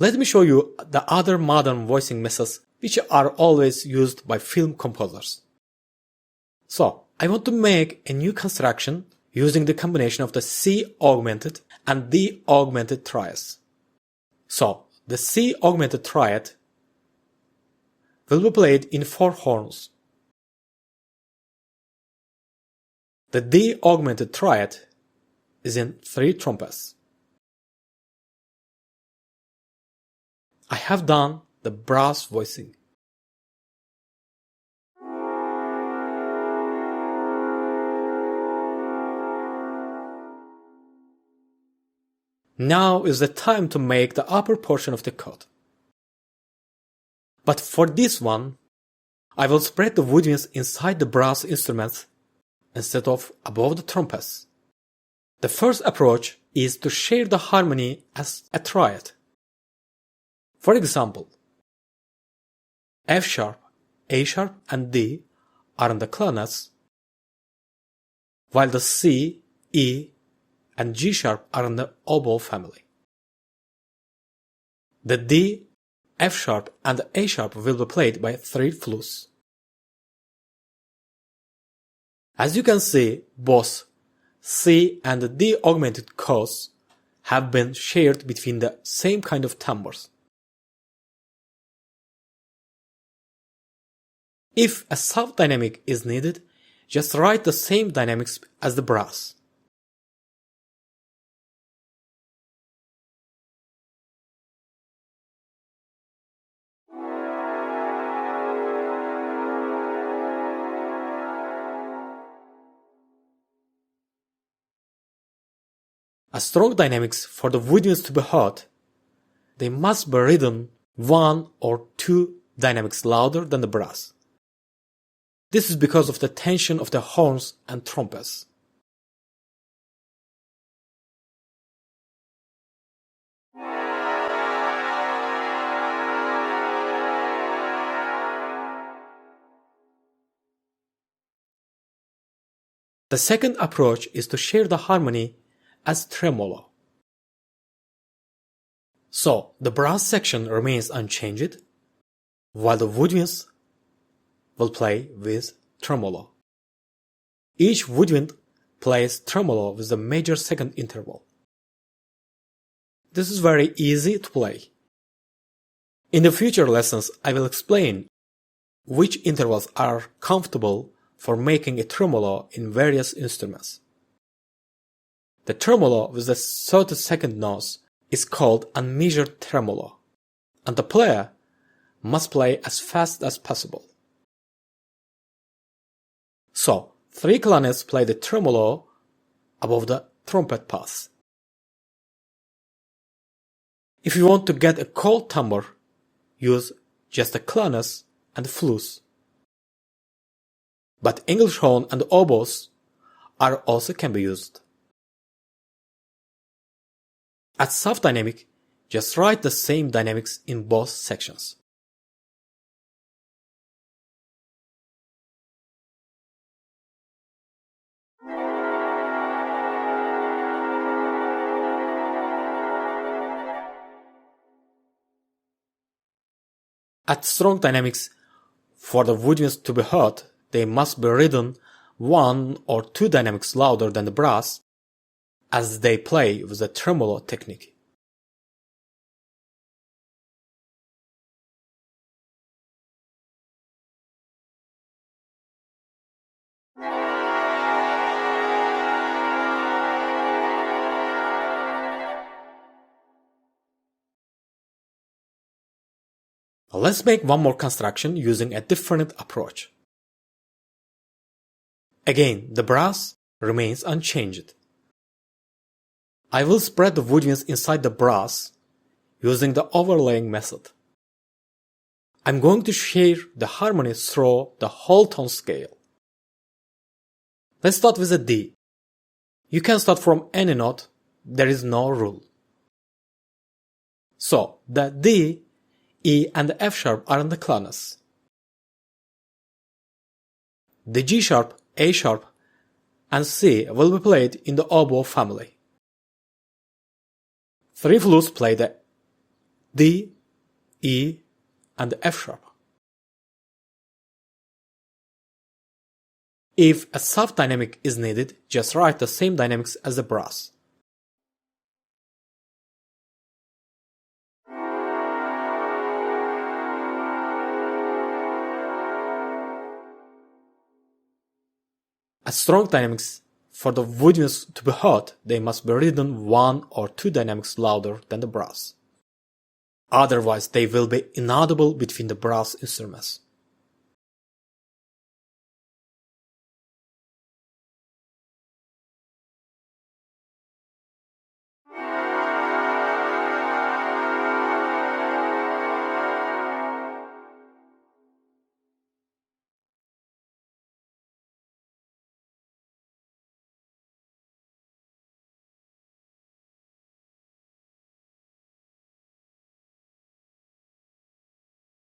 Let me show you the other modern voicing methods which are always used by film composers. So, I want to make a new construction using the combination of the C augmented and D augmented triads. So, the C augmented triad will be played in 4 horns. The D augmented triad is in 3 trumpets. I have done the brass voicing. Now is the time to make the upper portion of the code. But for this one, I will spread the woodwinds inside the brass instruments instead of above the trumpets. The first approach is to share the harmony as a triad. For example, F sharp, A sharp and D are in the clarinets, while the C, E and G sharp are in the oboe family. The D, F sharp and the A sharp will be played by 3 flutes. As you can see, both C and the D augmented chords have been shared between the same kind of timbres. If a soft dynamic is needed, just write the same dynamics as the brass. A strong dynamics for the woodwinds to be heard, they must be ridden 1 or 2 dynamics louder than the brass. This is because of the tension of the horns and trumpets. The second approach is to share the harmony as tremolo. So, the brass section remains unchanged, while the woodwinds will play with tremolo. Each woodwind plays tremolo with a major second interval. This is very easy to play. In the future lessons, I will explain which intervals are comfortable for making a tremolo in various instruments. The tremolo with the 32nd notes is called unmeasured tremolo, and the player must play as fast as possible. So, 3 clarinets play the tremolo above the trumpet pass. If you want to get a cold timbre, use just the clarinets and the flutes. But English horn and oboes also can be used. At soft dynamic, just write the same dynamics in both sections. At strong dynamics, for the woodwinds to be heard, they must be ridden 1 or 2 dynamics louder than the brass, as they play with the tremolo technique. Let's make one more construction using a different approach. Again, the brass remains unchanged. I will spread the woodwinds inside the brass using the overlaying method. I'm going to share the harmony through the whole tone scale. Let's start with a D. You can start from any note, there is no rule. So, the D, E and the F sharp are in the clarinets. The G sharp, A sharp and C will be played in the oboe family. 3 flutes play the D, E, and F sharp. If a soft dynamic is needed, just write the same dynamics as the brass. As strong dynamics, for the woodwinds to be heard, they must be written 1 or 2 dynamics louder than the brass. Otherwise, they will be inaudible between the brass instruments.